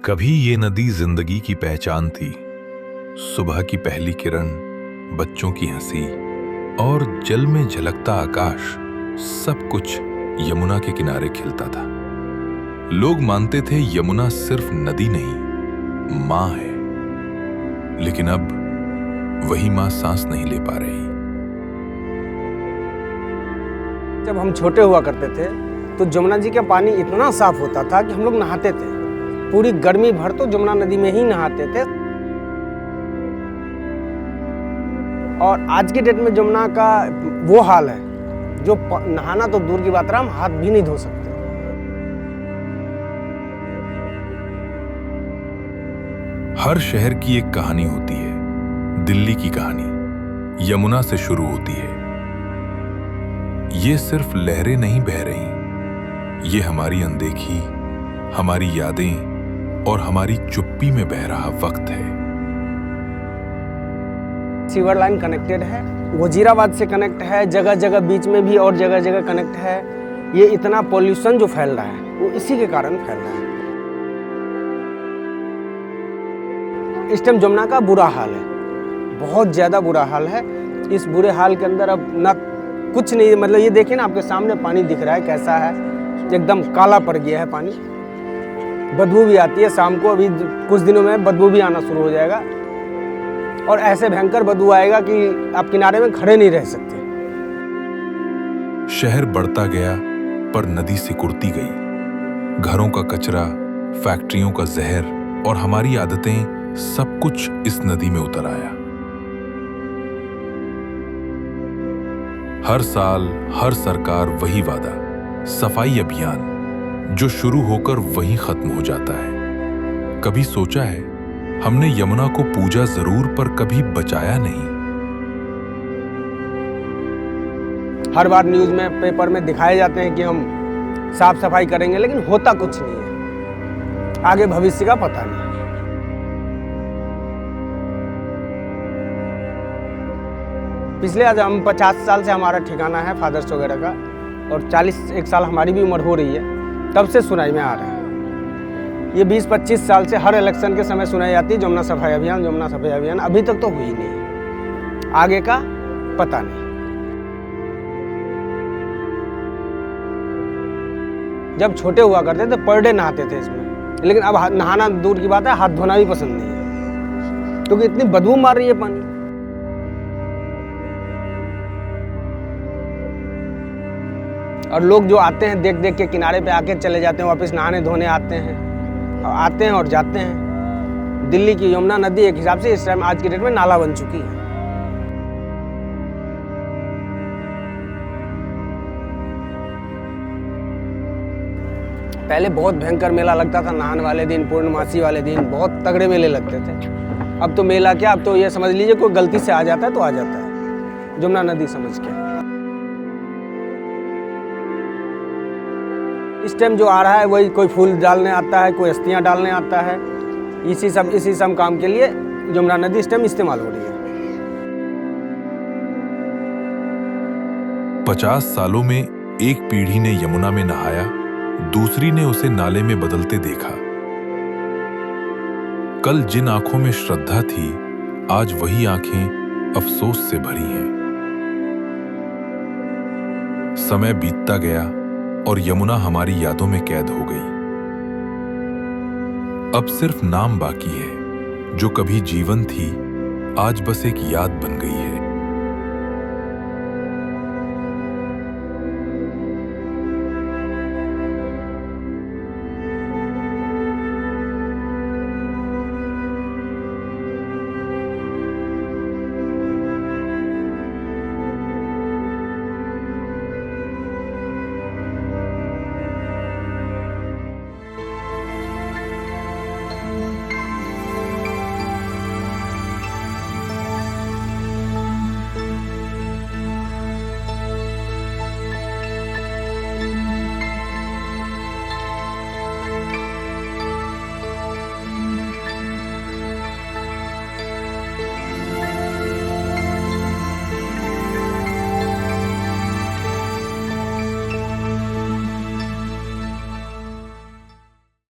कभी ये नदी जिंदगी की पहचान थी। सुबह की पहली किरण, बच्चों की हंसी और जल में झलकता आकाश, सब कुछ यमुना के किनारे खिलता था। लोग मानते थे यमुना सिर्फ नदी नहीं, मां है। लेकिन अब वही मां सांस नहीं ले पा रही। जब हम छोटे हुआ करते थे तो जमुना जी का पानी इतना साफ होता था कि हम लोग नहाते थे। पूरी गर्मी भर तो जमुना नदी में ही नहाते थे। और आज की डेट में जमुना का वो हाल है जो नहाना तो दूर की बात रहा, हम हाथ भी नहीं धो सकते। हर शहर की एक कहानी होती है। दिल्ली की कहानी यमुना से शुरू होती है। ये सिर्फ लहरें नहीं बह रही, ये हमारी अनदेखी, हमारी यादें और हमारी चुप्पी में बह रहा वक्त है। सीवर लाइन कनेक्टेड है, वजीराबाद से कनेक्ट है, जगह जगह बीच में भी और जगह जगह कनेक्ट है। ये इतना पॉल्यूशन जो फैल रहा है वो इसी के कारण फैल रहा है। इस टाइम जमुना का बुरा हाल है, बहुत ज़्यादा बुरा हाल है। इस बुरे हाल के अंदर अब ना कुछ नहीं, मतलब ये देखिए ना, आपके सामने पानी दिख रहा है कैसा है, एकदम काला पड़ गया है पानी। बदबू भी आती है शाम को, अभी कुछ दिनों में बदबू भी आना शुरू हो जाएगा और ऐसे भयंकर बदबू आएगा कि आप किनारे में खड़े नहीं रह सकते। शहर बढ़ता गया पर नदी सिकुड़ती गई। घरों का कचरा, फैक्ट्रियों का जहर और हमारी आदतें, सब कुछ इस नदी में उतर आया। हर साल हर सरकार वही वादा, सफाई अभियान, जो शुरू होकर वहीं खत्म हो जाता है। कभी सोचा है हमने यमुना को पूजा जरूर, पर कभी बचाया नहीं। हर बार न्यूज़ में, पेपर में दिखाए जाते हैं कि हम साफ सफाई करेंगे, लेकिन होता कुछ नहीं है। आगे भविष्य का पता नहीं। पिछले आज हम 50 साल से हमारा ठिकाना है फादर्स वगैरह का, और 41 साल हमारी भी उम्र हो रही है, तब से सुनाई में आ रहा है। ये 20-25 साल से हर इलेक्शन के समय सुनाई जाती है जमुना सफाई अभियान, जमुना सफाई अभियान। अभी तक तो हुई नहीं है, आगे का पता नहीं। जब छोटे हुआ करते थे पर डे नहाते थे इसमें, लेकिन अब नहाना दूर की बात है, हाथ धोना भी पसंद नहीं है क्योंकि इतनी बदबू मार रही है पानी। और लोग जो आते हैं देख देख के किनारे पे आके चले जाते हैं, वापस नहाने धोने आते हैं और जाते हैं। दिल्ली की यमुना नदी एक हिसाब से इस टाइम आज की डेट में नाला बन चुकी है। पहले बहुत भयंकर मेला लगता था, नहाने वाले दिन, पूर्णमासी वाले दिन बहुत तगड़े मेले लगते थे। अब तो मेला क्या, अब तो ये समझ लीजिए कोई गलती से आ जाता है तो आ जाता है जमुना नदी समझ के। इस टाइम जो आ रहा है वही कोई फूल डालने आता है, कोई अस्थियां डालने आता है। इसी सब काम के लिए जमुना नदी इस टाइम इस्तेमाल हो रही है। 50 सालों में एक पीढ़ी ने यमुना में नहाया, दूसरी ने उसे नाले में बदलते देखा। कल जिन आंखों में श्रद्धा थी, आज वही आंखें अफसोस से भरी हैं। समय बीतता गया और यमुना हमारी यादों में कैद हो गई। अब सिर्फ नाम बाकी है। जो कभी जीवन थी, आज बस एक याद बन गई है।